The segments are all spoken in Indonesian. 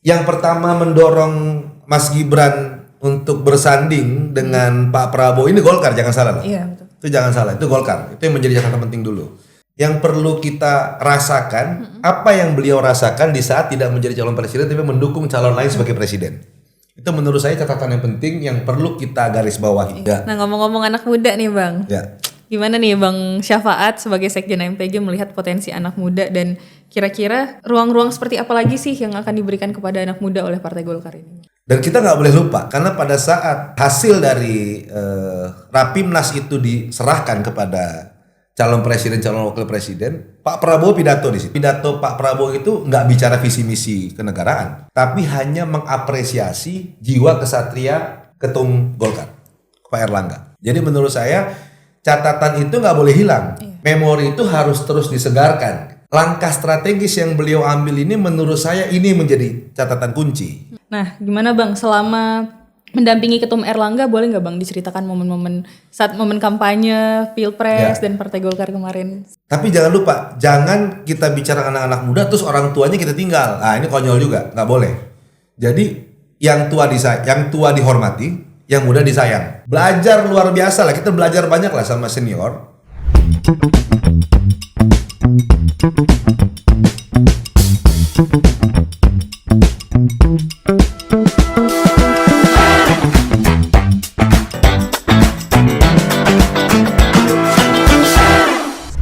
Yang pertama mendorong Mas Gibran untuk bersanding dengan Pak Prabowo ini Golkar, jangan salah loh. Iya, betul. Itu jangan salah, itu Golkar. Itu yang menjadi catatan penting dulu. Yang perlu kita rasakan, apa yang beliau rasakan di saat tidak menjadi calon presiden tapi mendukung calon lain sebagai presiden. Itu menurut saya catatan yang penting yang perlu kita garis bawahi. Ya. Nah, ngomong-ngomong anak muda nih Bang. Ya. Gimana nih Bang Syafaat sebagai Sekjen MPG melihat potensi anak muda dan kira-kira ruang-ruang seperti apa lagi sih yang akan diberikan kepada anak muda oleh Partai Golkar ini? Dan kita nggak boleh lupa karena pada saat hasil dari Rapimnas itu diserahkan kepada calon presiden, calon wakil presiden, Pak Prabowo pidato di situ. Pidato Pak Prabowo itu nggak bicara visi misi kenegaraan, tapi hanya mengapresiasi jiwa kesatria ketum Golkar, Pak Erlangga. Jadi menurut saya catatan itu nggak boleh hilang. Memori itu harus terus disegarkan. Langkah strategis yang beliau ambil ini menurut saya ini menjadi catatan kunci. Nah, gimana Bang selama mendampingi Ketum Erlangga, boleh nggak Bang diceritakan momen-momen saat momen kampanye, Pilpres dan Partai Golkar kemarin? Tapi jangan lupa, jangan kita bicara anak-anak muda terus orang tuanya kita tinggal. Nah ini konyol juga, nggak boleh. Jadi yang tua dihormati, yang muda disayang. Belajar luar biasa lah, kita belajar banyak lah sama senior.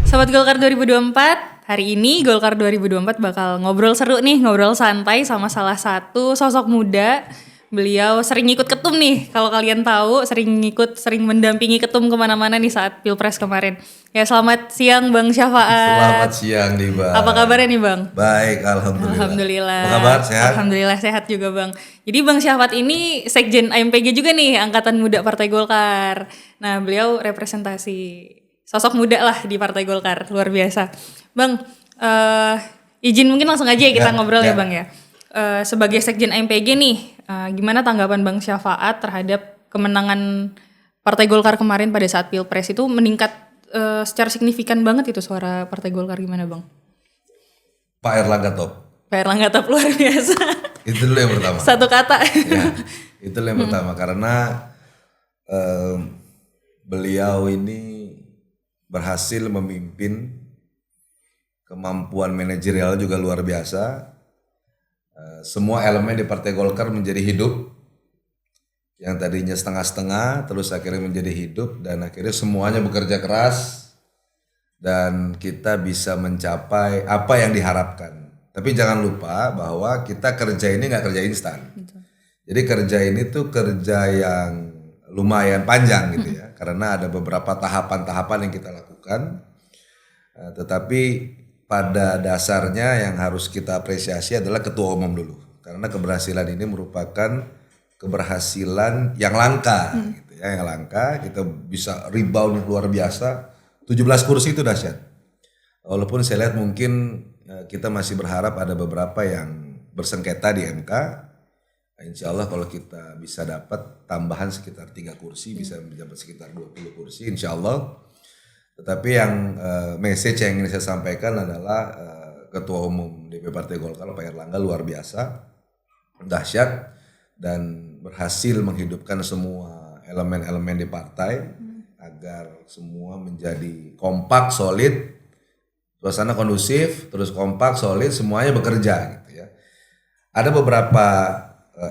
Sobat Golkar 2024, hari ini Golkar 2024 bakal ngobrol seru nih, ngobrol santai sama salah satu sosok muda. Beliau sering ikut ketum nih, kalau kalian tahu sering mendampingi ketum kemana-mana nih saat Pilpres kemarin. Ya selamat siang Bang Syafaat. Selamat siang nih Bang. Apa kabarnya nih Bang? Baik, alhamdulillah. Alhamdulillah. Apa kabar, sehat? Alhamdulillah sehat juga Bang. Jadi Bang Syafaat ini Sekjen AMPG juga nih, Angkatan Muda Partai Golkar. Nah beliau representasi sosok muda lah di Partai Golkar, luar biasa. Bang, izin mungkin langsung aja ya kita ngobrol ya Bang ya. Sebagai Sekjen AMPG nih, gimana tanggapan Bang Syafaat terhadap kemenangan Partai Golkar kemarin pada saat Pilpres itu meningkat secara signifikan banget itu suara Partai Golkar, gimana Bang? Pak Erlangga top. Pak Erlangga top, luar biasa. Itu dulu yang pertama. Satu kata. Ya, itu yang pertama karena beliau ini berhasil memimpin, kemampuan manajerial juga luar biasa. Semua elemen di Partai Golkar menjadi hidup, yang tadinya setengah-setengah terus akhirnya menjadi hidup dan akhirnya semuanya bekerja keras dan kita bisa mencapai apa yang diharapkan. Tapi jangan lupa bahwa kita kerja ini nggak kerja instan. Jadi kerja ini tuh kerja yang lumayan panjang gitu ya, karena ada beberapa tahapan-tahapan yang kita lakukan. Tetapi pada dasarnya yang harus kita apresiasi adalah ketua umum dulu, karena keberhasilan ini merupakan keberhasilan yang langka, gitu ya, yang langka. Kita bisa rebound yang luar biasa, 17 kursi itu dahsyat. Walaupun saya lihat mungkin kita masih berharap ada beberapa yang bersengketa di MK. Insya Allah kalau kita bisa dapat tambahan sekitar 3 kursi, bisa mendapat sekitar 20 kursi insya Allah. Tetapi yang message yang ingin saya sampaikan adalah Ketua Umum DP Partai Golkar Pak Erlangga luar biasa, dahsyat dan berhasil menghidupkan semua elemen-elemen di partai agar semua menjadi kompak, solid, suasana kondusif, terus kompak, solid, semuanya bekerja gitu ya. Ada beberapa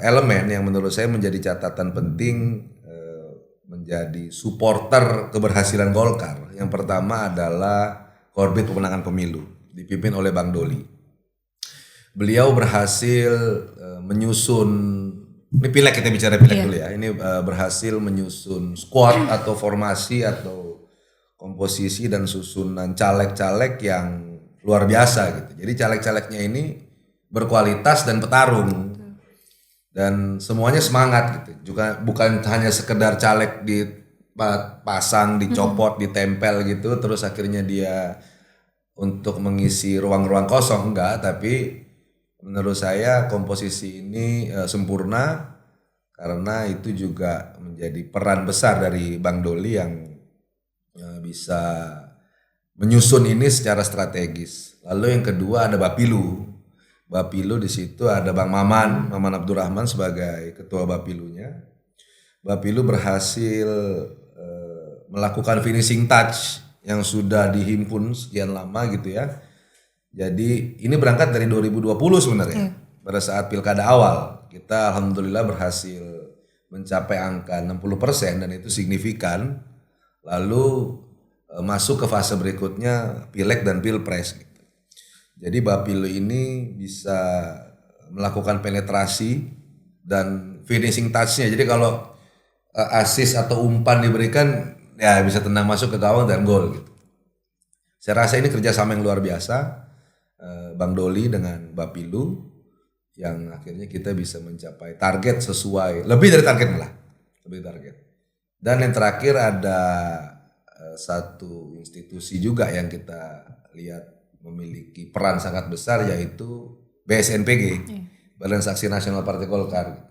elemen yang menurut saya menjadi catatan penting menjadi supporter keberhasilan Golkar. Yang pertama adalah Korbit Pemenangan Pemilu dipimpin oleh Bang Doli. Beliau berhasil menyusun, ini pileg, kita bicara pileg dulu ya. Ini berhasil menyusun squad atau formasi atau komposisi dan susunan caleg-caleg yang luar biasa gitu. Jadi caleg-calegnya ini berkualitas dan petarung. Dan semuanya semangat gitu, juga bukan hanya sekedar caleg dipasang, dicopot, ditempel gitu, terus akhirnya dia untuk mengisi ruang-ruang kosong, enggak. Tapi menurut saya komposisi ini sempurna, karena itu juga menjadi peran besar dari Bang Doli yang bisa menyusun ini secara strategis. Lalu yang kedua ada Bapilu. Bapilu di situ ada Bang Maman Abdurrahman sebagai ketua Bapilunya. Bapilu berhasil melakukan finishing touch yang sudah dihimpun sekian lama gitu ya. Jadi ini berangkat dari 2020 sebenarnya. Pada saat pilkada awal kita alhamdulillah berhasil mencapai angka 60% dan itu signifikan. Lalu masuk ke fase berikutnya pileg dan pilpres gitu. Jadi Bapilu ini bisa melakukan penetrasi dan finishing touch-nya. Jadi kalau assist atau umpan diberikan ya bisa tenang masuk ke gawang dan gol gitu. Saya rasa ini kerjasama yang luar biasa Bang Doli dengan Bapilu yang akhirnya kita bisa mencapai target sesuai lebih dari target malah lebih target. Dan yang terakhir ada satu institusi juga yang kita lihat memiliki peran sangat besar yaitu BSNPG, Badan Saksi Nasional Partai Golkar.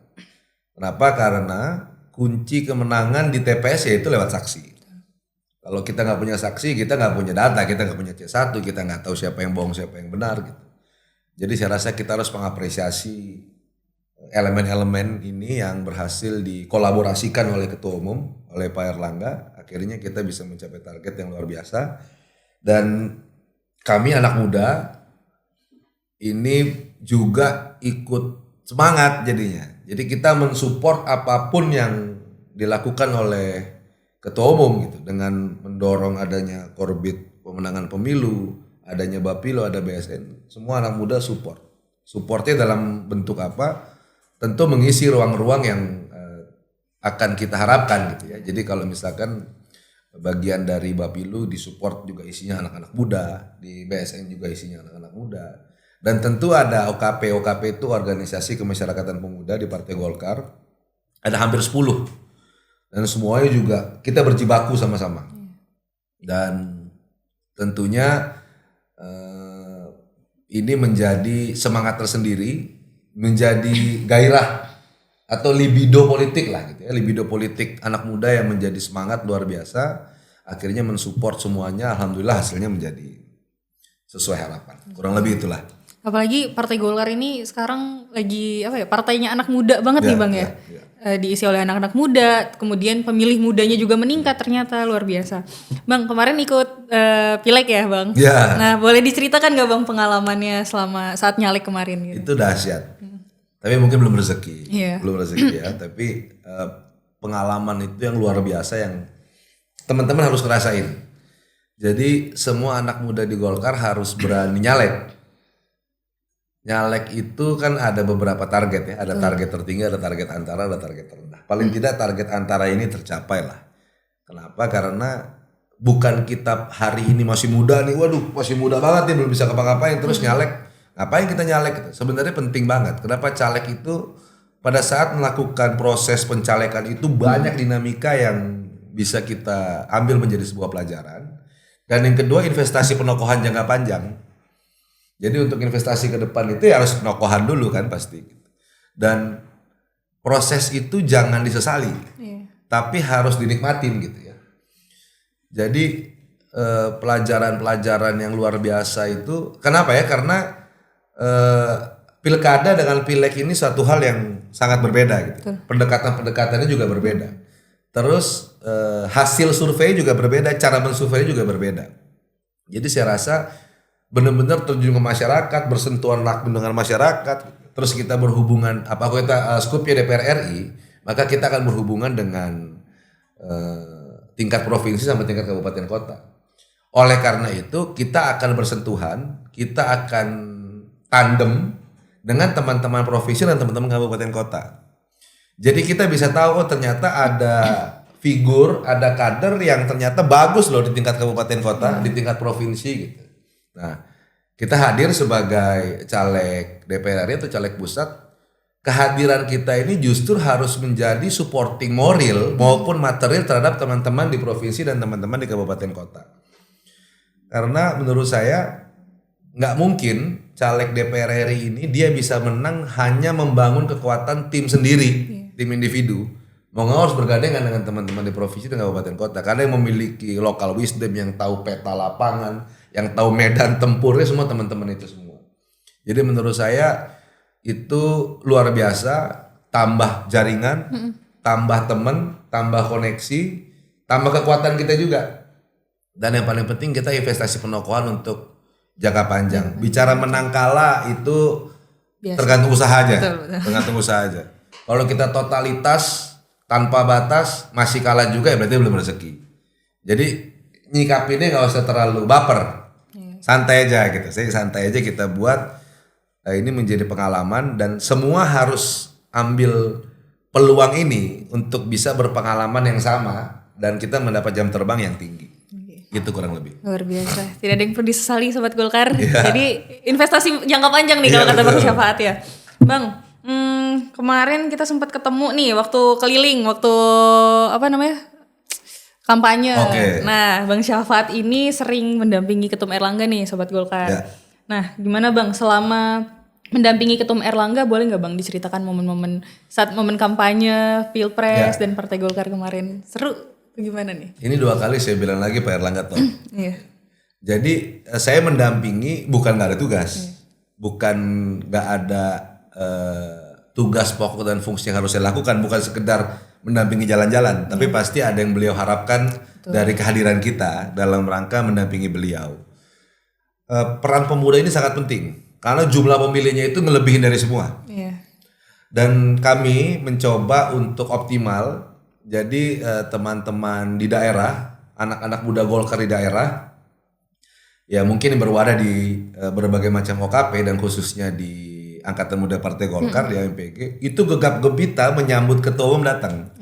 Kenapa? Karena kunci kemenangan di TPS yaitu lewat saksi. Kalau kita nggak punya saksi, kita nggak punya data, kita nggak punya C1, kita nggak tahu siapa yang bohong, siapa yang benar gitu. Jadi saya rasa kita harus mengapresiasi elemen-elemen ini yang berhasil dikolaborasikan oleh Ketua Umum, oleh Pak Erlangga. Akhirnya kita bisa mencapai target yang luar biasa. Dan kami anak muda ini juga ikut semangat jadinya. Jadi kita mensupport apapun yang dilakukan oleh Ketua Umum gitu, dengan mendorong adanya korbit pemenangan pemilu, adanya Bapilu, ada BSN, semua anak muda support. Supportnya dalam bentuk apa? Tentu mengisi ruang-ruang yang akan kita harapkan gitu ya. Jadi kalau misalkan bagian dari Bapilu disupport juga isinya anak-anak muda, di BSN juga isinya anak-anak muda. Dan tentu ada OKP. OKP itu organisasi kemasyarakatan pemuda di Partai Golkar. Ada hampir 10. Dan semuanya juga kita berjibaku sama-sama. Dan tentunya ini menjadi semangat tersendiri, menjadi gairah atau libido politik lah gitu ya. Libido politik anak muda yang menjadi semangat luar biasa. Akhirnya mensupport semuanya, alhamdulillah hasilnya menjadi sesuai harapan. Kurang lebih itulah. Apalagi Partai Golkar ini sekarang lagi partainya anak muda banget nih Bang ya. Diisi oleh anak-anak muda, kemudian pemilih mudanya juga meningkat, ternyata luar biasa. Bang, kemarin ikut pileg ya Bang? Ya. Nah, boleh diceritakan gak Bang pengalamannya selama saat nyalek kemarin gitu? Itu dahsyat. Tapi mungkin belum rezeki. Belum rezeki ya, tapi pengalaman itu yang luar biasa yang teman-teman harus ngerasain. Jadi semua anak muda di Golkar harus berani nyalek. Nyalek itu kan ada beberapa target ya, ada target tertinggi, ada target antara, ada target terendah. Paling tidak target antara ini tercapai lah. Kenapa? Karena bukan kita hari ini masih muda nih, waduh masih muda banget nih belum bisa ngapa-ngapain terus nyalek. Ngapain kita nyalek? Sebenarnya penting banget. Kenapa caleg itu pada saat melakukan proses pencalekan itu banyak dinamika yang bisa kita ambil menjadi sebuah pelajaran. Dan yang kedua investasi penokohan jangka panjang. Jadi untuk investasi ke depan itu ya harus penokohan dulu kan pasti. Dan proses itu jangan disesali, tapi harus dinikmatin gitu ya. Jadi pelajaran-pelajaran yang luar biasa itu, kenapa ya? Karena pilkada dengan pileg ini satu hal yang sangat berbeda gitu. Pendekatan-pendekatannya juga berbeda. Terus hasil survei juga berbeda, cara mensurvei juga berbeda. Jadi saya rasa benar-benar terjun ke masyarakat, bersentuhan langsung dengan masyarakat. Terus kita berhubungan, kita skupnya DPR RI, maka kita akan berhubungan dengan tingkat provinsi sampai tingkat kabupaten kota. Oleh karena itu kita akan bersentuhan, kita akan tandem dengan teman-teman provinsi dan teman-teman kabupaten kota. Jadi kita bisa tahu ternyata ada figur, ada kader yang ternyata bagus loh di tingkat kabupaten kota, di tingkat provinsi gitu. Nah, kita hadir sebagai caleg DPR RI atau caleg pusat. Kehadiran kita ini justru harus menjadi supporting moral maupun material terhadap teman-teman di provinsi dan teman-teman di kabupaten kota. Karena menurut saya nggak mungkin caleg DPR RI ini dia bisa menang hanya membangun kekuatan tim sendiri, tim individu. Mau nggak harus bergandengan dengan teman-teman di provinsi dan kabupaten kota. Karena yang memiliki local wisdom, yang tahu peta lapangan, yang tahu medan tempurnya semua teman-teman itu semua. Jadi menurut saya itu luar biasa, tambah jaringan, tambah teman, tambah koneksi, tambah kekuatan kita juga. Dan yang paling penting kita investasi penokohan untuk jangka panjang. Bicara menang kalah itu Biasa. tergantung usaha aja. Betul. Tergantung usaha aja. Kalau kita totalitas tanpa batas masih kalah juga ya berarti belum rezeki. Jadi nyikapinnya nggak usah terlalu baper. Santai aja gitu. Saya santai aja kita buat ini menjadi pengalaman dan semua harus ambil peluang ini untuk bisa berpengalaman yang sama dan kita mendapat jam terbang yang tinggi. Gitu kurang lebih. Luar biasa. Tidak ada yang perlu disesali Sobat Golkar. Jadi investasi jangka panjang nih kalau kata Bang Syafaat ya. Bang, kemarin kita sempat ketemu nih waktu keliling, waktu kampanye. Nah, Bang Syafaat ini sering mendampingi Ketum Erlangga nih Sobat Golkar. Ya. Nah, gimana Bang selama mendampingi Ketum Erlangga, boleh nggak Bang diceritakan momen-momen saat momen kampanye, Pilpres dan Partai Golkar kemarin? Seru. Gimana nih? Ini 2 kali saya bilang lagi Pak Erlangga toh. Iya. Jadi saya mendampingi bukan nggak ada tugas, bukan nggak ada tugas pokok dan fungsi yang harus saya lakukan, bukan sekedar mendampingi jalan-jalan, tapi pasti ada yang beliau harapkan dari kehadiran kita dalam rangka mendampingi beliau. Peran pemuda ini sangat penting karena jumlah pemilihnya itu melebihi dari semua. Iya. Dan kami mencoba untuk optimal. Jadi teman-teman di daerah, anak-anak muda Golkar di daerah, ya mungkin yang berwadah di berbagai macam OKP dan khususnya di Angkatan Muda Partai Golkar di AMPG, itu gegap gempita menyambut ketua umum datang.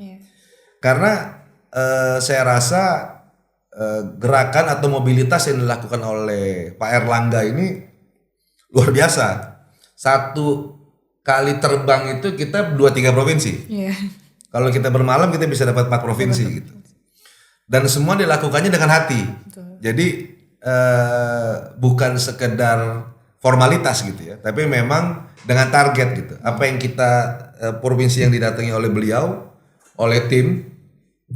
Karena saya rasa gerakan atau mobilitas yang dilakukan oleh Pak Erlangga ini luar biasa. 1 kali terbang itu kita 2-3 provinsi. Iya. Kalau kita bermalam kita bisa dapat 4 provinsi gitu. Dan semua dilakukannya dengan hati. Jadi bukan sekedar formalitas gitu ya, tapi memang dengan target gitu. Apa yang kita provinsi yang didatangi oleh beliau, oleh tim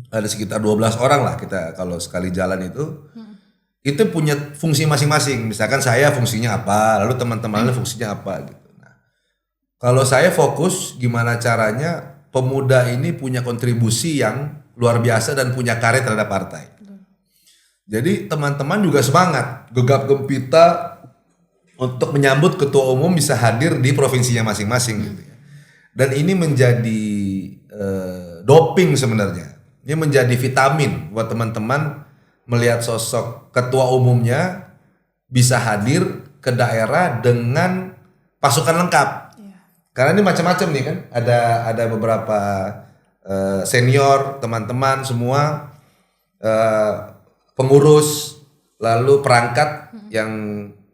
ada sekitar 12 orang lah kita kalau sekali jalan itu punya fungsi masing-masing. Misalkan saya fungsinya apa, lalu teman-teman lain fungsinya apa gitu. Nah, kalau saya fokus gimana caranya pemuda ini punya kontribusi yang luar biasa dan punya karya terhadap partai. Jadi teman-teman juga semangat, gegap gempita untuk menyambut ketua umum bisa hadir di provinsinya masing-masing gitu ya. Dan ini menjadi doping sebenarnya. Ini menjadi vitamin buat teman-teman melihat sosok ketua umumnya bisa hadir ke daerah dengan pasukan lengkap. Karena ini macam-macam nih kan, ada beberapa senior, teman-teman semua, pengurus, lalu perangkat yang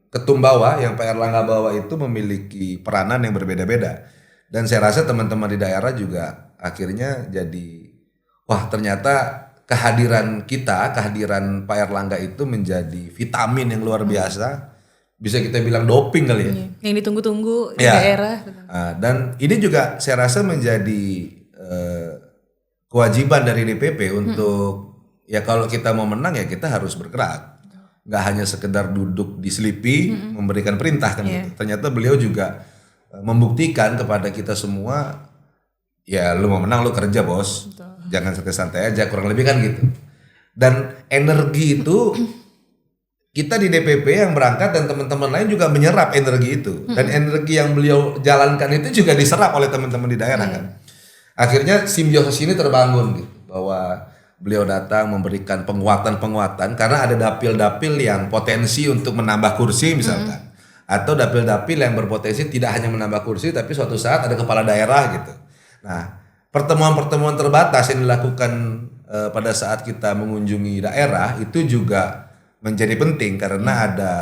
ketum bawah, yang Pak Erlangga bawa itu memiliki peranan yang berbeda-beda. Dan saya rasa teman-teman di daerah juga akhirnya jadi, wah ternyata kehadiran Pak Erlangga itu menjadi vitamin yang luar biasa. Bisa kita bilang doping kali ya. Yang ditunggu-tunggu di daerah. Dan ini juga saya rasa menjadi kewajiban dari DPP untuk ya kalau kita mau menang ya kita harus bergerak. Nggak hanya sekedar duduk di Selipi memberikan perintah kan gitu. Ternyata beliau juga membuktikan kepada kita semua ya lu mau menang lu kerja bos. Jangan santai-santai aja, kurang lebih kan gitu. Dan energi itu kita di DPP yang berangkat dan teman-teman lain juga menyerap energi itu. Dan energi yang beliau jalankan itu juga diserap oleh teman-teman di daerah kan. Akhirnya simbiosis ini terbangun gitu. Bahwa beliau datang memberikan penguatan-penguatan karena ada dapil-dapil yang potensi untuk menambah kursi misalkan. Atau dapil-dapil yang berpotensi tidak hanya menambah kursi tapi suatu saat ada kepala daerah gitu. Nah, pertemuan-pertemuan terbatas yang dilakukan pada saat kita mengunjungi daerah itu juga menjadi penting karena ada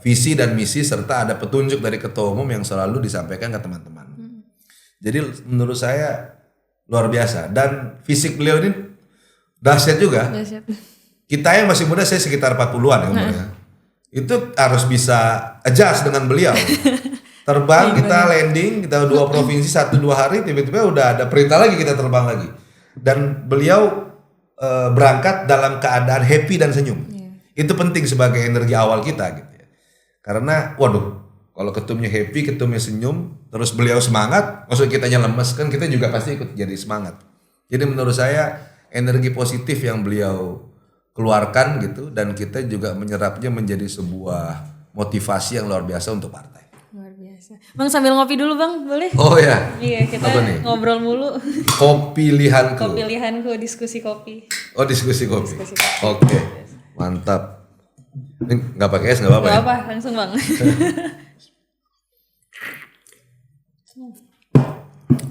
visi dan misi serta ada petunjuk dari ketua umum yang selalu disampaikan ke teman-teman. Jadi menurut saya luar biasa dan fisik beliau ini dahsyat juga. Kita yang masih muda, saya sekitar 40-an ya umurnya. Itu harus bisa adjust dengan beliau. Terbang kita landing, kita 2 provinsi 1-2 hari tiba-tiba udah ada perintah lagi kita terbang lagi. Dan beliau berangkat dalam keadaan happy dan senyum. Itu penting sebagai energi awal kita gitu ya. Karena waduh, Kalau ketumnya happy, ketumnya senyum, terus beliau semangat, maksud kitanya lemes kan kita juga pasti ikut jadi semangat. Jadi menurut saya energi positif yang beliau keluarkan gitu dan kita juga menyerapnya menjadi sebuah motivasi yang luar biasa untuk partai. Luar biasa. Bang sambil ngopi dulu Bang, boleh? Oh ya. Iya, kita Apa nih? ngobrol mulu. Kopi pilihanku. Kopi pilihanku, diskusi kopi. Oh diskusi kopi. Diskusi kopi. Oke, mantap. Ini nggak pakai es nggak apa-apa Gak ya? apa, langsung Bang.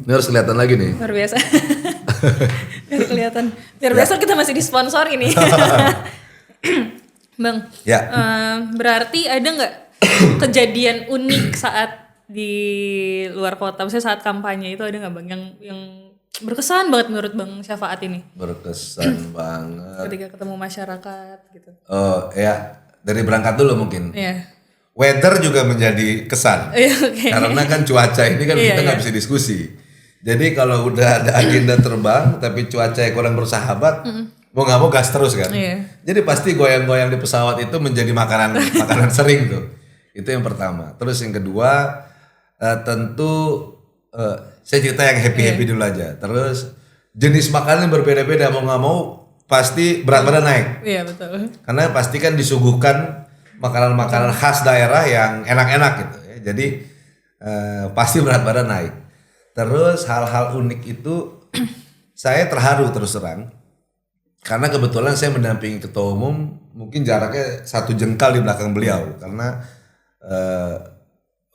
Ini harus kelihatan lagi nih. Luar biasa. Biar kelihatan. Biar besok kita masih disponsor ini. Bang, Ya. berarti ada nggak kejadian unik saat di luar kota, misalnya saat kampanye itu ada nggak Bang yang berkesan banget menurut Bang Syafaat ini Berkesan banget. ketika ketemu masyarakat gitu? Oh ya, dari berangkat dulu mungkin. Iya. Weather juga menjadi kesan. Iya, oke. Karena kan cuaca ini kan Iya, kita nggak iya. bisa diskusi. Jadi kalau udah ada agenda terbang tapi cuaca kurang bersahabat, mau nggak mau gas terus kan. Iya. Jadi pasti goyang-goyang di pesawat itu menjadi makanan makanan sering tuh. Itu yang pertama. Terus yang kedua tentu saya cerita yang happy dulu aja. Terus jenis makanan yang berbeda-beda mau nggak mau pasti berat badan naik. Iya betul. Karena pasti kan disuguhkan makanan-makanan khas daerah yang enak-enak gitu ya. Jadi pasti berat badan naik. Terus hal-hal unik itu saya terharu terus terang. Karena kebetulan saya mendampingi ketua umum mungkin jaraknya 1 jengkal di belakang beliau. Karena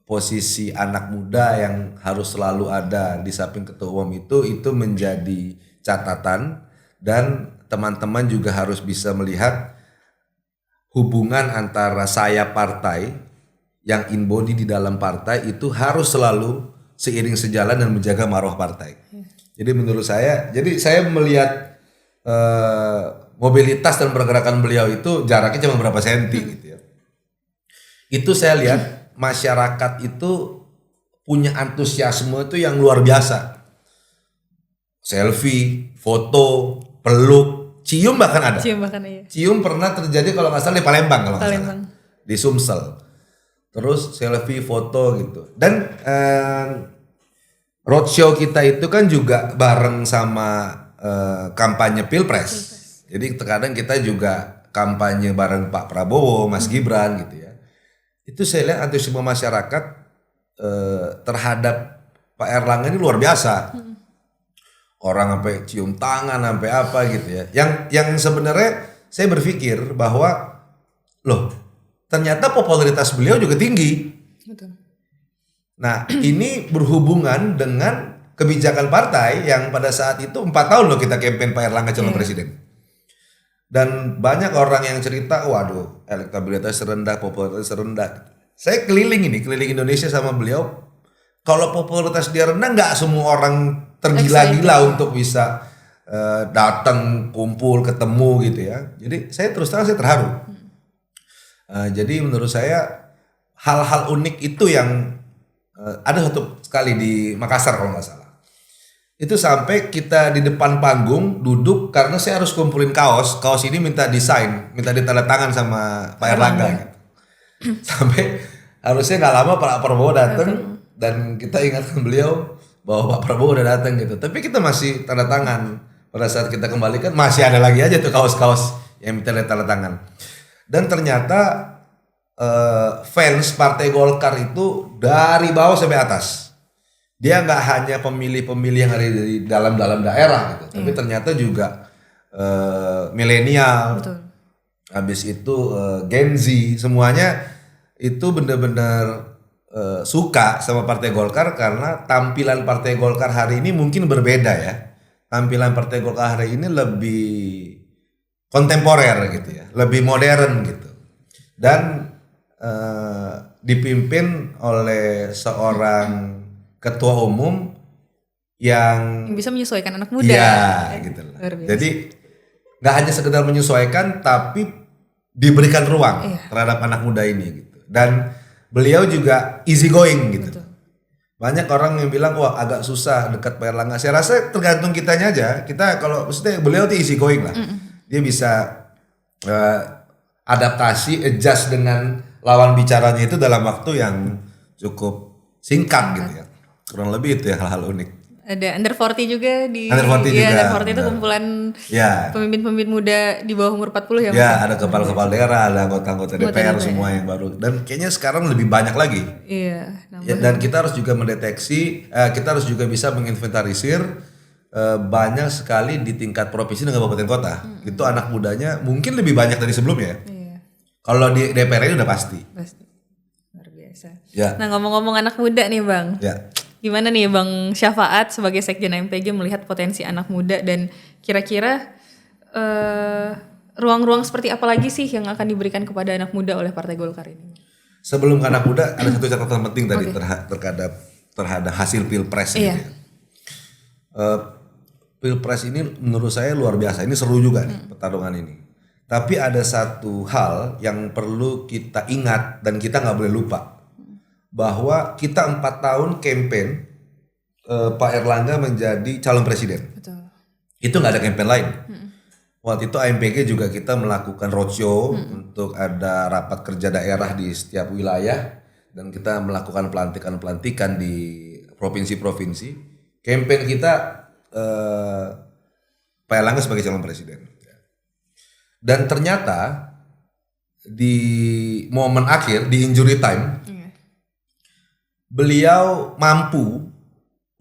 posisi anak muda yang harus selalu ada di samping ketua umum itu menjadi catatan. Dan teman-teman juga harus bisa melihat hubungan antara saya partai yang inbody di dalam partai itu harus selalu seiring sejalan dan menjaga marwah partai. Jadi menurut saya, jadi saya melihat mobilitas dan pergerakan beliau itu jaraknya cuma berapa senti gitu ya. Itu saya lihat masyarakat itu punya antusiasme itu yang luar biasa. Selfie, foto, peluk, cium bahkan ada. Cium bahkan iya. Cium pernah terjadi kalau nggak salah di Palembang kalau nggak salah. Palembang. Di Sumsel. Terus selfie, foto gitu. Dan roadshow kita itu kan juga bareng sama kampanye Pilpres. Jadi terkadang kita juga kampanye bareng Pak Prabowo, Mas Gibran gitu ya. Itu saya lihat antusiasme masyarakat terhadap Pak Erlangga ini luar biasa. Orang sampai cium tangan, sampai apa gitu ya. Yang sebenarnya saya berpikir bahwa loh, ternyata popularitas beliau juga tinggi. Betul. Nah, ini berhubungan dengan kebijakan partai yang pada saat itu 4 tahun loh kita campaign Pak Erlangga calon presiden. Dan banyak orang yang cerita, waduh, elektabilitas rendah, popularitas rendah. Saya keliling Indonesia sama beliau. Kalau popularitas dia rendah, nggak semua orang tergila-gila untuk bisa datang, kumpul, ketemu gitu ya. Jadi saya terus terang saya terharu. Jadi menurut saya hal-hal unik itu yang ada satu kali di Makassar kalau nggak salah. Itu sampai kita di depan panggung duduk karena saya harus kumpulin kaos. Kaos ini minta desain, minta ditandatangan sama Pak Erlangga. Gitu. Sampai harusnya nggak lama Pak Prabowo datang dan kita ingatkan beliau bahwa Pak Prabowo udah datang gitu. Tapi kita masih tanda tangan. Pada saat kita kembalikan masih ada lagi aja tuh kaos-kaos yang minta tanda tangan. Dan ternyata fans Partai Golkar itu dari bawah sampai atas. Dia nggak hanya pemilih-pemilih yang ada di dalam daerah gitu, tapi ternyata juga milenial, habis itu Gen Z, semuanya itu benar-benar suka sama Partai Golkar karena tampilan Partai Golkar hari ini mungkin berbeda ya. Tampilan Partai Golkar hari ini lebih kontemporer gitu ya, lebih modern gitu, dan dipimpin oleh seorang ketua umum yang bisa menyesuaikan anak muda. Ya, gitu lah. Jadi nggak hanya sekedar menyesuaikan, tapi diberikan ruang terhadap anak muda ini gitu. Dan beliau juga easy going gitu. Betul. Banyak orang yang bilang wah agak susah dekat Pak Erlangga. Saya rasa tergantung kitanya aja. Kita kalau maksudnya beliau tuh easy going lah. Dia bisa adaptasi, adjust dengan lawan bicaranya itu dalam waktu yang cukup singkat gitu ya. Kurang lebih itu ya hal-hal unik. Ada Under 40 juga di Under 40 juga, Under 40 itu benar. kumpulan Ya, pemimpin-pemimpin muda di bawah umur 40 ya. ya ada kepala-kepala daerah, ada anggota-anggota DPR semua yang baru. Dan kayaknya sekarang lebih banyak lagi. Iya. Ya, dan kita harus juga mendeteksi, kita harus juga bisa menginventarisir banyak sekali di tingkat provinsi dan kabupaten kota. Itu anak mudanya mungkin lebih banyak dari sebelumnya. Iya. Kalau di DPR ini udah pasti. Pasti. Luar biasa. Ya. Nah, ngomong-ngomong anak muda nih, Bang. Ya. Gimana nih Bang Syafaat sebagai Sekjen AMPG melihat potensi anak muda dan kira-kira ruang-ruang seperti apa lagi sih yang akan diberikan kepada anak muda oleh Partai Golkar ini? Sebelum ke anak muda ada satu catatan penting tadi terhadap hasil Pilpres ini. Iya. Pilpres ini menurut saya luar biasa. Ini seru juga nih pertarungan ini. Tapi ada satu hal yang perlu kita ingat dan kita nggak boleh lupa. Bahwa kita 4 tahun campaign Pak Erlangga menjadi calon presiden. Betul. Itu nggak ada campaign lain. Waktu itu AMPG juga kita melakukan roadshow untuk ada rapat kerja daerah di setiap wilayah dan kita melakukan pelantikan di provinsi-provinsi. Campaign kita Pak Erlangga sebagai calon presiden. Dan ternyata di momen akhir di injury time beliau mampu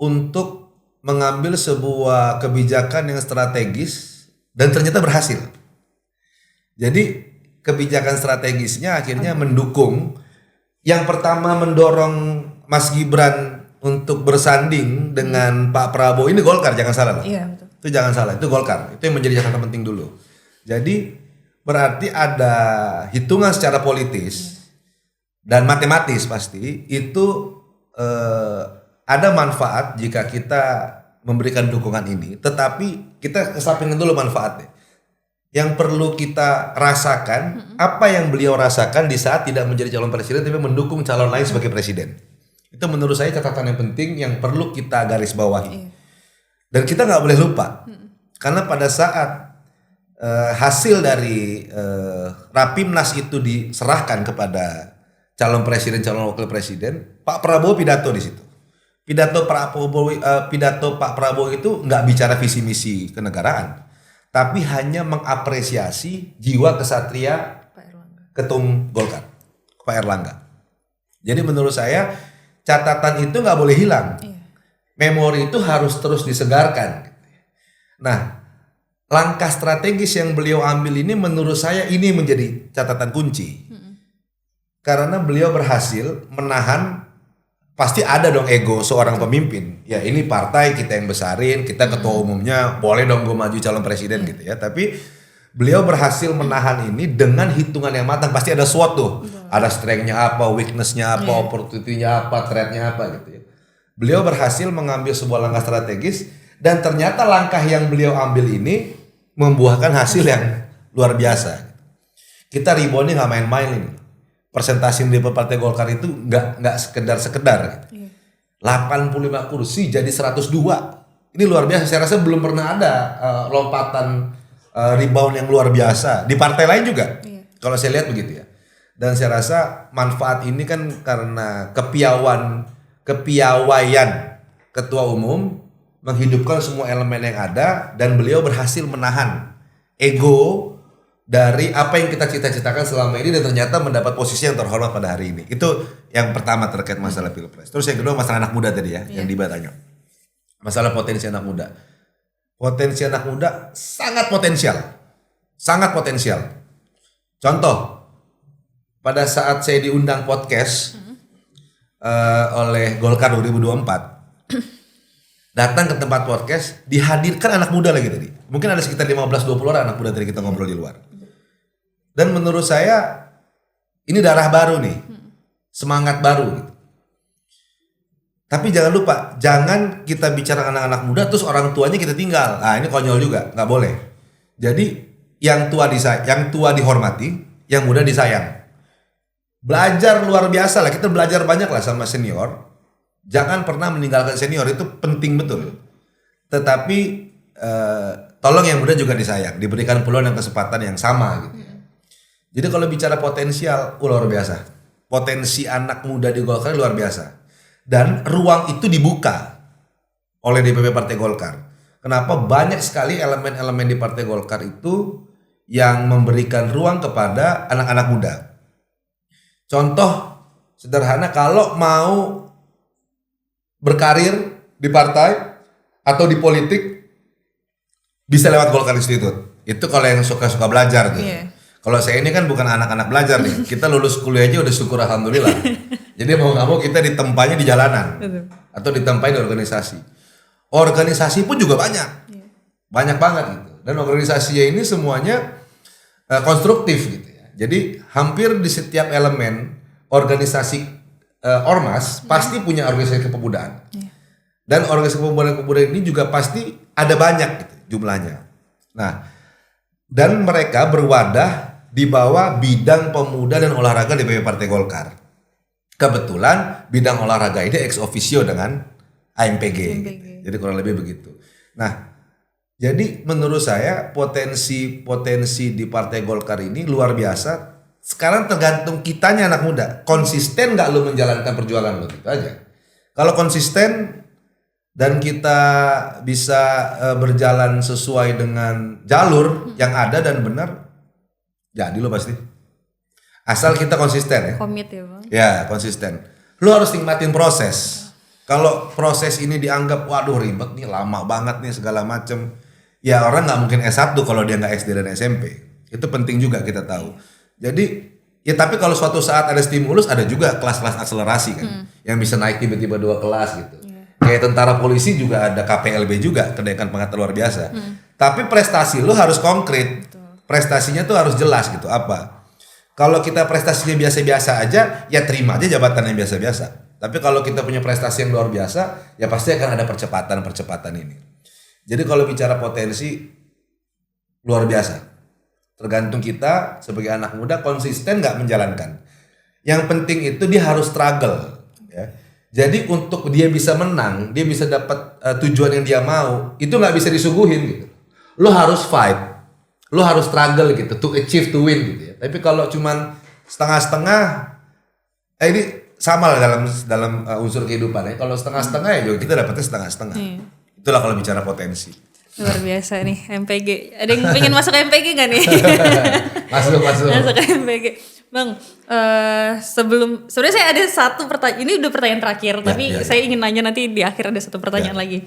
untuk mengambil sebuah kebijakan yang strategis dan ternyata berhasil. Jadi kebijakan strategisnya akhirnya mendukung, yang pertama mendorong Mas Gibran untuk bersanding dengan Pak Prabowo. Ini Golkar, jangan salah loh. Iya, betul. Itu jangan salah, itu Golkar. Itu yang menjadi catatan penting dulu. Jadi berarti ada hitungan secara politis dan matematis pasti itu ada manfaat jika kita memberikan dukungan ini, tetapi kita kesampingkan dulu manfaatnya. Yang perlu kita rasakan apa yang beliau rasakan di saat tidak menjadi calon presiden tapi mendukung calon lain sebagai presiden. Itu menurut saya catatan yang penting yang perlu kita garis bawahi. Dan kita nggak boleh lupa karena pada saat hasil dari Rapimnas itu diserahkan kepada calon presiden, calon wakil presiden, Pak Prabowo pidato di situ. Pidato Pak Prabowo itu nggak bicara visi misi kenegaraan, tapi hanya mengapresiasi jiwa kesatria ketum Golkar, Pak Erlangga. Jadi menurut saya catatan itu nggak boleh hilang. Memori itu harus terus disegarkan. Nah, langkah strategis yang beliau ambil ini menurut saya ini menjadi catatan kunci. Karena beliau berhasil menahan, pasti ada dong ego seorang pemimpin. Ya ini partai kita yang besarin, kita ketua umumnya, boleh dong gue maju calon presiden gitu ya. Tapi beliau berhasil menahan ini dengan hitungan yang matang. Pasti ada SWOT tuh. Ada strength-nya apa, weakness-nya apa, opportunity-nya apa, threat-nya apa gitu ya. Beliau berhasil mengambil sebuah langkah strategis dan ternyata langkah yang beliau ambil ini membuahkan hasil yang luar biasa. Kita reboundnya nggak main-main ini. Persentase di Partai Golkar itu nggak sekedar. 85 kursi jadi 102. Ini luar biasa. Saya rasa belum pernah ada lompatan rebound yang luar biasa di partai lain juga. Kalau saya lihat begitu ya. Dan saya rasa manfaat ini kan karena kepiawaian ketua umum menghidupkan semua elemen yang ada dan beliau berhasil menahan ego dari apa yang kita cita-citakan selama ini dan ternyata mendapat posisi yang terhormat pada hari ini. Itu yang pertama terkait masalah Pilpres. Terus yang kedua masalah anak muda tadi ya, yang dibatanya. Masalah potensi anak muda. Potensi anak muda sangat potensial. Sangat potensial. Contoh, pada saat saya diundang podcast oleh Golkar 2024, datang ke tempat podcast, dihadirkan anak muda lagi tadi. Mungkin ada sekitar 15-20 orang anak muda tadi kita ngobrol di luar. Dan menurut saya ini darah baru nih, semangat baru gitu. Tapi jangan lupa, jangan kita bicara anak-anak muda terus orang tuanya kita tinggal. Nah ini konyol juga, nggak boleh. Jadi yang tua dihormati, yang muda disayang. Belajar luar biasa lah, kita belajar banyak lah sama senior. Jangan pernah meninggalkan senior, itu penting betul. Tetapi tolong yang muda juga disayang, diberikan peluang dan kesempatan yang sama gitu. Jadi kalau bicara potensial, luar biasa. potensi anak muda di Golkar luar biasa. Dan ruang itu dibuka oleh DPP Partai Golkar. Kenapa? Banyak sekali elemen-elemen di Partai Golkar itu yang memberikan ruang kepada anak-anak muda. Contoh sederhana, kalau mau berkarir di partai atau di politik bisa lewat Golkar Institute. Itu kalau yang suka-suka belajar gitu. Iya. Kalau saya ini kan bukan anak-anak belajar nih. Kita lulus kuliah aja udah syukur alhamdulillah. Jadi mau nggak mau kita ditempanya di jalanan atau ditempanya di organisasi. Organisasi pun juga banyak, banyak banget gitu. Dan organisasinya ini semuanya konstruktif gitu ya. Jadi hampir di setiap elemen organisasi ormas pasti punya organisasi kepemudaan. Dan organisasi kepemudaan ini juga pasti ada banyak gitu jumlahnya. Nah, dan mereka berwadah di bawah bidang pemuda dan olahraga DPP Partai Golkar. Kebetulan bidang olahraga ini ex officio dengan AMPG. Gitu. Jadi kurang lebih begitu. Nah, jadi menurut saya potensi di Partai Golkar ini luar biasa. Sekarang tergantung kitanya anak muda. Konsisten nggak lu menjalankan perjuangan lu, gitu aja. Kalau konsisten dan kita bisa berjalan sesuai dengan jalur yang ada dan benar, jadi lu pasti. Asal kita konsisten ya. Komit ya Bang. Ya, konsisten. Lu harus nikmatin proses. Kalau proses ini dianggap, waduh ribet nih, lama banget nih segala macem. Ya orang nggak mungkin S1 kalau dia nggak SD dan SMP. Itu penting juga kita tahu. Jadi, ya tapi kalau suatu saat ada stimulus, ada juga kelas-kelas akselerasi kan. Yang bisa naik tiba-tiba 2 kelas gitu. Kayak tentara polisi juga ada KPLB juga, kenaikan pangkat luar biasa. Tapi prestasi lu harus konkret. Prestasinya tuh harus jelas gitu, apa? Kalau kita prestasinya biasa-biasa aja, ya terima aja jabatan yang biasa-biasa. Tapi kalau kita punya prestasi yang luar biasa, ya pasti akan ada percepatan ini. Jadi kalau bicara potensi, luar biasa. Tergantung kita sebagai anak muda konsisten nggak menjalankan. Yang penting itu dia harus struggle. Ya. Jadi untuk dia bisa menang, dia bisa dapat tujuan yang dia mau, itu nggak bisa disuguhin gitu. Lo harus fight. Lo harus struggle gitu, to achieve, to win gitu ya. Tapi kalau cuman setengah-setengah, ini sama lah dalam unsur kehidupan ya. Kalau setengah-setengah ya juga kita dapetnya setengah-setengah. Itulah kalau bicara potensi. Luar biasa nih MPG. Ada yang pengen masuk MPG gak nih? Masuk. Masuk MPG. Bang, sebenarnya saya ada satu pertanyaan. Ini udah pertanyaan terakhir, tapi saya ingin nanya nanti di akhir ada satu pertanyaan lagi.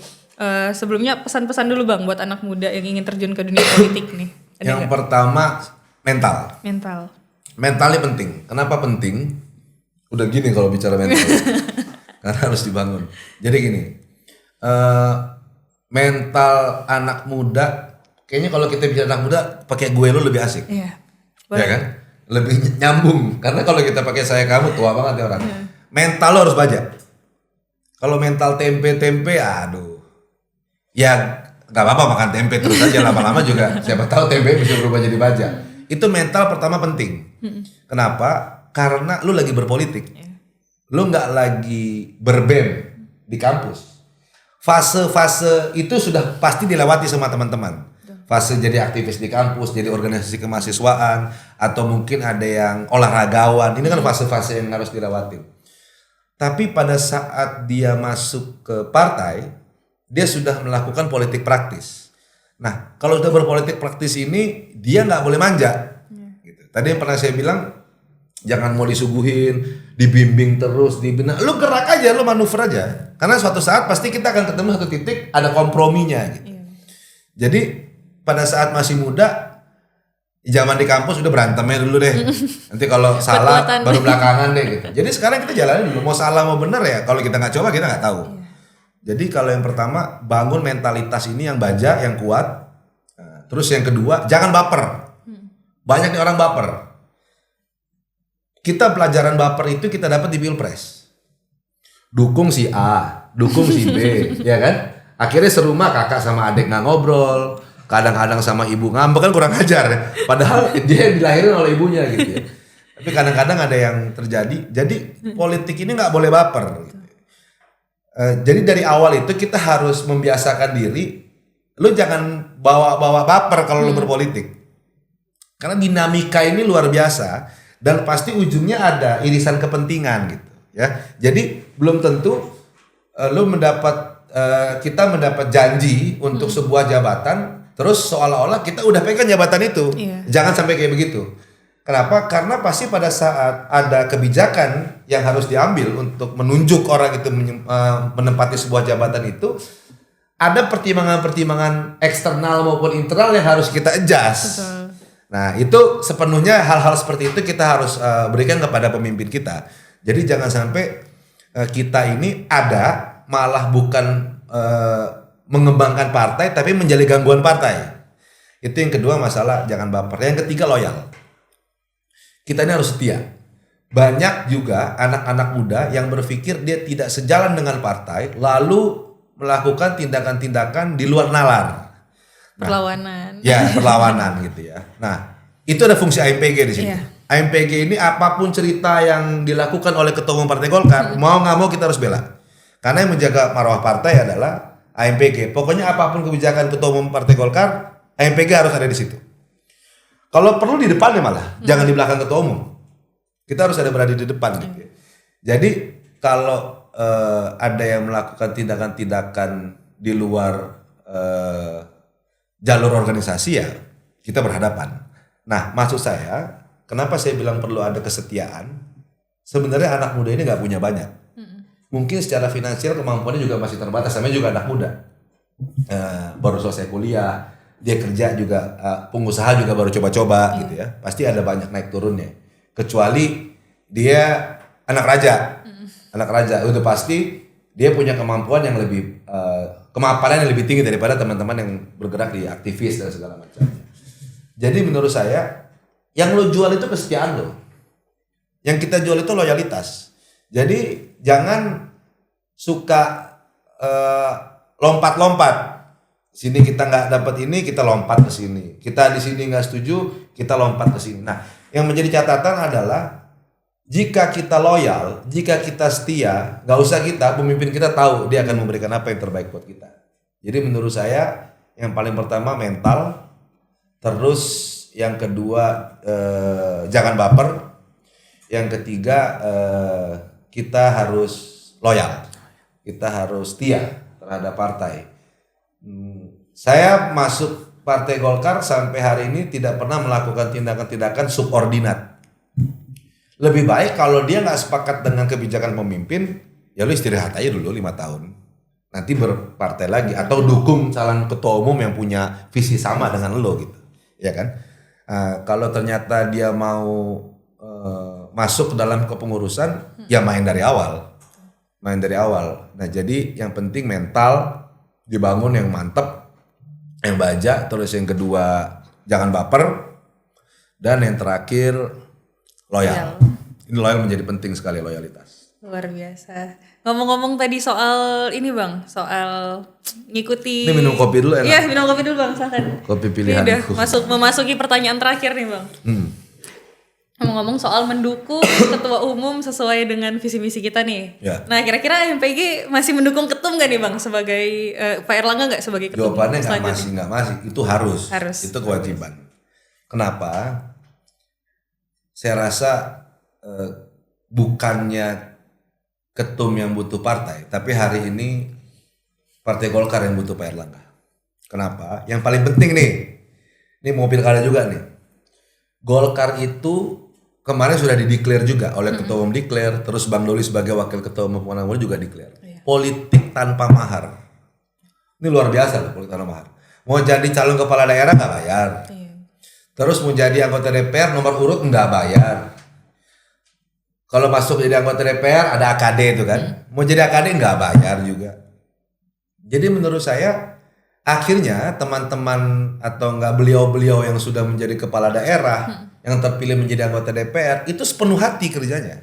Sebelumnya pesan-pesan dulu Bang buat anak muda yang ingin terjun ke dunia politik nih. Yang pertama mental. Mental ini penting. Kenapa penting? Udah gini kalau bicara mental. Karena harus dibangun. Jadi gini. Mental anak muda, kayaknya kalau kita bicara anak muda pakai gue lu lebih asik. Iya. Ya kan? Lebih nyambung. Karena kalau kita pakai saya kamu tua banget ya orang. Mental lo harus baja. Kalau mental tempe, aduh. Ya nggak apa-apa makan tempe terus aja, lama-lama juga siapa tahu tempe bisa berubah jadi baja. Itu mental pertama penting. Kenapa? Karena lu lagi berpolitik. Lu nggak lagi berbem di kampus. Fase-fase itu sudah pasti dilewati sama teman-teman. Fase jadi aktivis di kampus, jadi organisasi kemahasiswaan, atau mungkin ada yang olahragawan. Ini kan fase-fase yang harus dilewati. Tapi pada saat dia masuk ke partai, dia sudah melakukan politik praktis. Nah, kalau sudah berpolitik praktis ini, dia nggak boleh manja. Gitu. Tadi yang pernah saya bilang, jangan mau disuguhin, dibimbing terus, dibina. Lu gerak aja, lu manuver aja. Karena suatu saat pasti kita akan ketemu satu titik, ada komprominya. Gitu. Jadi, pada saat masih muda, zaman di kampus udah berantemnya dulu deh. Nanti kalau salah, baru belakangan deh. Gitu. Jadi sekarang kita jalanin dulu. Mau salah, mau benar ya. Kalau kita nggak coba, kita nggak tahu. Jadi kalau yang pertama bangun mentalitas ini yang baja, yang kuat. Nah, terus yang kedua jangan baper. Banyak nih orang baper. Kita pelajaran baper itu kita dapat di Pilpres. Dukung si A, dukung si B, ya kan? Akhirnya serumah kakak sama adik nggak ngobrol. Kadang-kadang sama ibu ngambek kan kurang ajar. Padahal dia dilahirin oleh ibunya gitu ya. Tapi kadang-kadang ada yang terjadi. Jadi politik ini nggak boleh baper. Gitu. Jadi dari awal itu kita harus membiasakan diri, lu jangan bawa baper kalau lu berpolitik, karena dinamika ini luar biasa. dan pasti ujungnya ada irisan kepentingan gitu ya. Jadi belum tentu kita mendapat janji untuk sebuah jabatan, terus seolah-olah kita udah pegang jabatan itu. Iya. Jangan sampai kayak begitu. Kenapa? Karena pasti pada saat ada kebijakan yang harus diambil untuk menunjuk orang itu menempati sebuah jabatan itu, ada pertimbangan-pertimbangan eksternal maupun internal yang harus kita adjust. Betul. Nah, itu sepenuhnya hal-hal seperti itu kita harus berikan kepada pemimpin kita. Jadi jangan sampai kita ini ada malah bukan mengembangkan partai tapi menjadi gangguan partai. Itu yang kedua, masalah jangan baper. Yang ketiga, loyal. Kita ini harus setia. Banyak juga anak-anak muda yang berpikir dia tidak sejalan dengan partai lalu melakukan tindakan-tindakan di luar nalar. Perlawanan. Ya, perlawanan gitu ya. Nah, itu ada fungsi AMPG di sini. Iya. AMPG ini apapun cerita yang dilakukan oleh Ketua Umum Partai Golkar, mau nggak mau kita harus bela. Karena yang menjaga marwah partai adalah AMPG. Pokoknya apapun kebijakan Ketua Umum Partai Golkar, AMPG harus ada di situ. Kalau perlu di depannya malah, jangan di belakang Ketua Umum. Kita harus ada berada di depan gitu. Jadi kalau ada yang melakukan tindakan-tindakan di luar jalur organisasi, ya kita berhadapan. Nah, maksud saya, kenapa saya bilang perlu ada kesetiaan? Sebenarnya anak muda ini nggak punya banyak. Mungkin secara finansial kemampuannya juga masih terbatas. Namanya juga anak muda, baru selesai kuliah, dia kerja juga, pengusaha juga baru coba-coba gitu ya. Pasti ada banyak naik turunnya. Kecuali dia anak raja, anak raja udah pasti dia punya kemampuan yang lebih, kemapanan yang lebih tinggi daripada teman-teman yang bergerak di aktivis dan segala macam. Jadi menurut saya, yang lo jual itu kesetiaan lo. Yang kita jual itu loyalitas. Jadi jangan suka lompat-lompat. Sini kita nggak dapat ini, kita lompat ke sini. Kita di sini nggak setuju, kita lompat ke sini. Nah, yang menjadi catatan adalah jika kita loyal, jika kita setia, nggak usah kita, pemimpin kita tahu dia akan memberikan apa yang terbaik buat kita. Jadi menurut saya yang paling pertama mental, terus yang kedua jangan baper, yang ketiga kita harus loyal, kita harus setia terhadap partai. Saya masuk Partai Golkar sampai hari ini tidak pernah melakukan tindakan-tindakan subordinat. Lebih baik kalau dia nggak sepakat dengan kebijakan pemimpin, ya lu istirahat aja dulu 5 tahun. Nanti berpartai lagi atau dukung calon ketua umum yang punya visi sama dengan lo gitu, ya kan? Kalau ternyata dia mau masuk ke dalam kepengurusan, ya main dari awal. Nah, jadi yang penting mental dibangun yang mantep, yang baja, terus yang kedua jangan baper, dan yang terakhir loyal. Ini loyal menjadi penting sekali, loyalitas. Luar biasa. Ngomong-ngomong tadi soal ini Bang, soal ngikuti. Ini minum kopi dulu enak. Iya, minum kopi dulu Bang, silakan. Kopi pilihan. Ini udah memasuki pertanyaan terakhir nih Bang. Ngomong-ngomong soal mendukung ketua umum sesuai dengan visi misi kita nih. Ya. Nah, kira-kira MPG masih mendukung ketum nggak nih Bang sebagai Pak Erlangga nggak sebagai ketum? Jawabannya nggak masih, itu harus. Itu kewajiban. Kenapa? Saya rasa bukannya ketum yang butuh partai, tapi hari ini Partai Golkar yang butuh Pak Erlangga. Kenapa? Yang paling penting nih, ini mau pilkada juga nih. Golkar itu kemarin sudah dideklar juga oleh Ketua Umum declare, terus Bang Doli sebagai Wakil Ketua Umum Pemenang juga declare. Politik tanpa mahar. Ini luar biasa loh, politik tanpa mahar. Mau jadi calon kepala daerah nggak bayar. Terus mau jadi anggota DPR nomor urut nggak bayar. Kalau masuk jadi anggota DPR ada AKD itu kan. Mau jadi AKD nggak bayar juga. Jadi menurut saya akhirnya teman-teman atau enggak beliau-beliau yang sudah menjadi kepala daerah yang terpilih menjadi anggota DPR itu sepenuh hati kerjanya.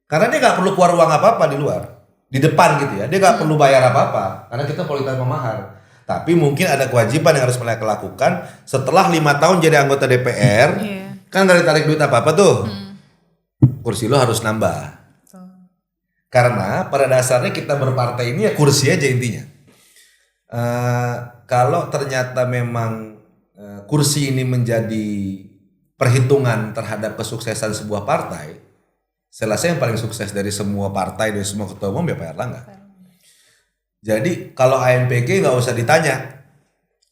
Karena dia nggak perlu keluar uang apa-apa di luar, di depan gitu ya. Dia nggak perlu bayar apa-apa karena kita politik tanpa mahar. Tapi mungkin ada kewajiban yang harus mereka lakukan setelah 5 tahun jadi anggota DPR. Kan nggak ditarik duit apa-apa tuh. Kursi lo harus nambah. Karena pada dasarnya kita berpartai ini ya kursi aja intinya. Kalau ternyata memang kursi ini menjadi perhitungan terhadap kesuksesan sebuah partai, saya rasa yang paling sukses dari semua partai, dari semua ketua umum ya Pak Erlangga. Jadi kalau AMPG nggak usah ditanya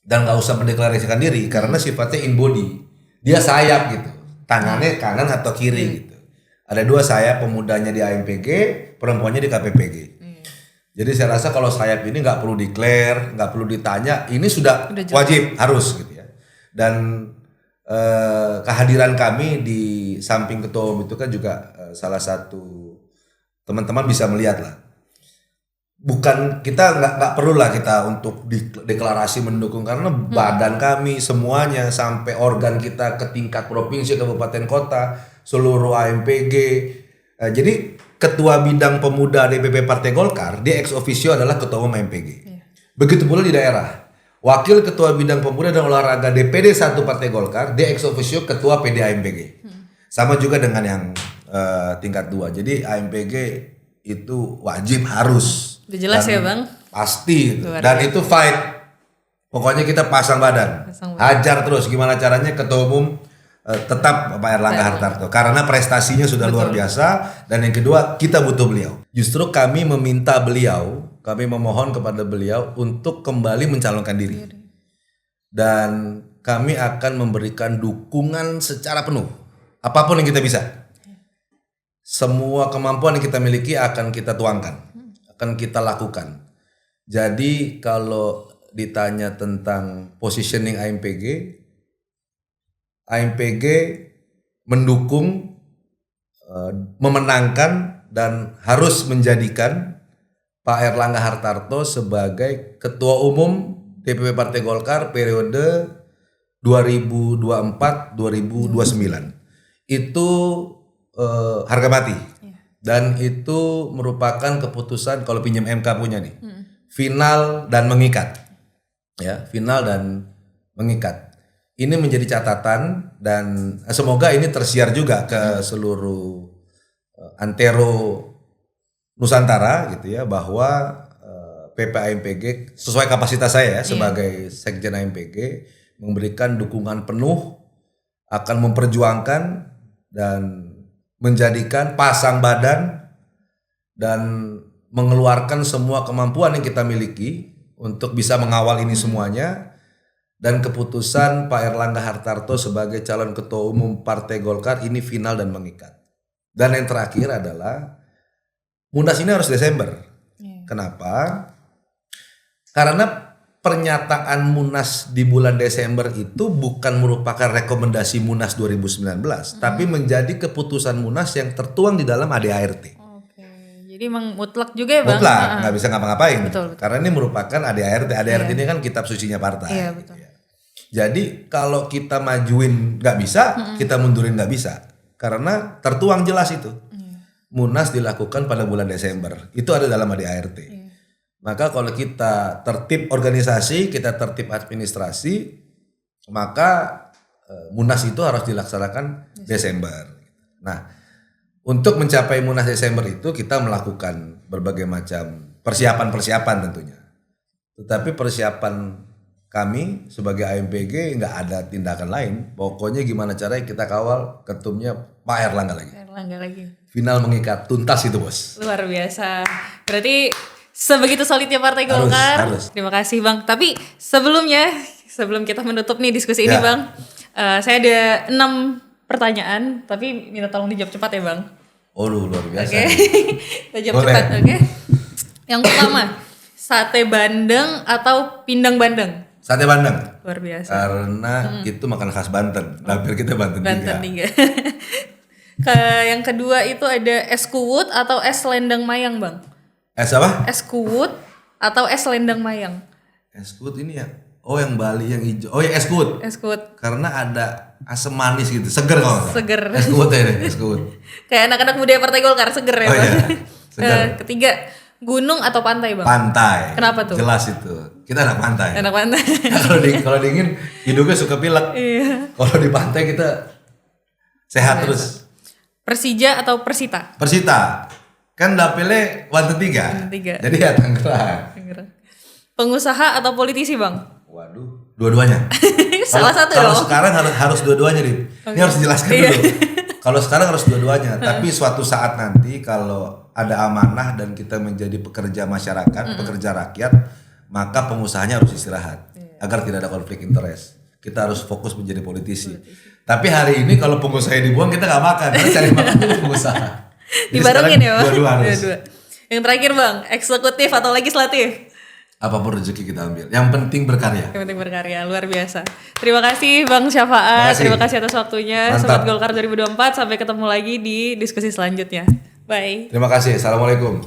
dan nggak usah mendeklarasikan diri karena sifatnya in body, dia sayap gitu, tangannya kanan atau kiri gitu. Ada 2 sayap, pemudanya di AMPG, perempuannya di KPPG. Jadi saya rasa kalau sayap ini nggak perlu declare, nggak perlu ditanya, ini sudah wajib harus gitu ya. Dan kehadiran kami di samping ketua umum itu kan juga salah satu teman-teman bisa melihat lah. Bukan kita nggak perlu lah kita untuk deklarasi mendukung karena badan kami semuanya sampai organ kita ke tingkat provinsi, kabupaten, kota, seluruh AMPG. Jadi ketua bidang pemuda DPP Partai Golkar dia ex officio adalah ketua umum AMPG. Begitu pula di daerah. Wakil ketua bidang pemuda dan olahraga DPD 1 Partai Golkar dia ex officio ketua PD AMPG. Sama juga dengan yang tingkat 2. Jadi AMPG itu wajib harus. Udah jelas ya Bang? Pasti. Dan itu fight. Pokoknya kita pasang badan. Hajar terus gimana caranya ketua umum tetap Pak Erlangga Hartarto. Karena prestasinya sudah luar biasa. Dan yang kedua kita butuh beliau. Justru kami meminta beliau, kami memohon kepada beliau untuk kembali mencalonkan diri. Dan kami akan memberikan dukungan secara penuh. Apapun yang kita bisa. Semua kemampuan yang kita miliki akan kita tuangkan. Akan kita lakukan. Jadi kalau ditanya tentang positioning AMPG mendukung, memenangkan dan harus menjadikan Pak Erlangga Hartarto sebagai Ketua Umum DPP Partai Golkar periode 2024-2029. Itu harga mati. Dan itu merupakan keputusan kalau pinjam MK punya nih. Final dan mengikat. Ya, final dan mengikat. Ini menjadi catatan dan semoga ini tersiar juga ke seluruh antero Nusantara gitu ya, bahwa PPAMPG sesuai kapasitas saya ya, sebagai Sekjen AMPG memberikan dukungan penuh, akan memperjuangkan dan menjadikan pasang badan dan mengeluarkan semua kemampuan yang kita miliki untuk bisa mengawal ini semuanya. Dan keputusan Pak Erlangga Hartarto sebagai calon ketua umum Partai Golkar ini final dan mengikat. Dan yang terakhir adalah Munas ini harus Desember. Kenapa? Karena pernyataan Munas di bulan Desember itu bukan merupakan rekomendasi Munas 2019, tapi menjadi keputusan Munas yang tertuang di dalam ADART. Jadi emang mutlak juga ya Bang? Mutlak, nggak bisa ngapa-ngapain. Betul. Karena ini merupakan ADART. ADART ini kan kitab sucinya partai. Iya, betul. Jadi kalau kita majuin nggak bisa, kita mundurin nggak bisa. Karena tertuang jelas itu. Munas dilakukan pada bulan Desember. Itu ada dalam ADART. Maka kalau kita tertib organisasi, kita tertib administrasi, maka Munas itu harus dilaksanakan Desember. Nah, untuk mencapai Munas Desember itu kita melakukan berbagai macam persiapan-persiapan tentunya. Tetapi persiapan kami sebagai AMPG nggak ada tindakan lain. Pokoknya gimana caranya kita kawal ketumnya Pak Erlangga lagi. Final mengikat, tuntas itu bos. Luar biasa. Berarti sebegitu solidnya Partai Golkar. Harus. Terima kasih Bang. Tapi sebelum kita menutup nih diskusi ini Bang, saya ada 6 pertanyaan, tapi minta tolong dijawab cepat ya Bang. Oh luar biasa. Oke. Kita jawab cepat, oke. Yang pertama, sate bandeng atau pindang bandeng? Sate bandeng. Luar biasa. Karena itu makan khas Banten. Dapur kita Banten 3. Yang kedua itu ada es kuwut atau es lendang mayang Bang? Es apa? Es kuwut atau es lendang mayang? Es kuwut ini ya. Oh yang Bali yang hijau. Oh ya es kuwut. Es kuwut. Karena ada asam manis gitu. Seger kalau. Seger. Es kuwut ya deh, es kuwut. Kayak anak-anak muda Partai Golkar seger ya Bang. Iya. Seger. Ketiga, gunung atau pantai Bang? Pantai. Kenapa tuh? Jelas itu. Kita anak pantai. Anak pantai. Kalau dingin hidupnya suka pilek. Iya. Kalau di pantai kita sehat terus. Persija atau Persita? Persita. Kan dapilnya Banten 3. Jadi ya Tangerang. Pengusaha atau politisi Bang? Waduh. Dua-duanya. Salah satu Kalau dong. sekarang harus dua-duanya nih. Ini harus dijelaskan Iya. dulu. Kalau sekarang harus dua-duanya, tapi suatu saat nanti kalau ada amanah dan kita menjadi pekerja masyarakat, pekerja rakyat, maka pengusahanya harus istirahat agar tidak ada konflik interest. Kita harus fokus menjadi politisi. Tapi hari ini kalau pengusahanya dibuang kita nggak makan, karena cari makan dulu pengusaha. Jadi Dibarengin sekarang ya Bang? Dua-dua harus. Dua-dua. Yang terakhir Bang, eksekutif atau legislatif? Apapun rezeki kita ambil. Yang penting berkarya. Yang penting berkarya, luar biasa. Terima kasih Bang Syafaat, terima kasih atas waktunya. Mantap. Sobat Golkar 2024, sampai ketemu lagi di diskusi selanjutnya. Bye. Terima kasih. Assalamualaikum.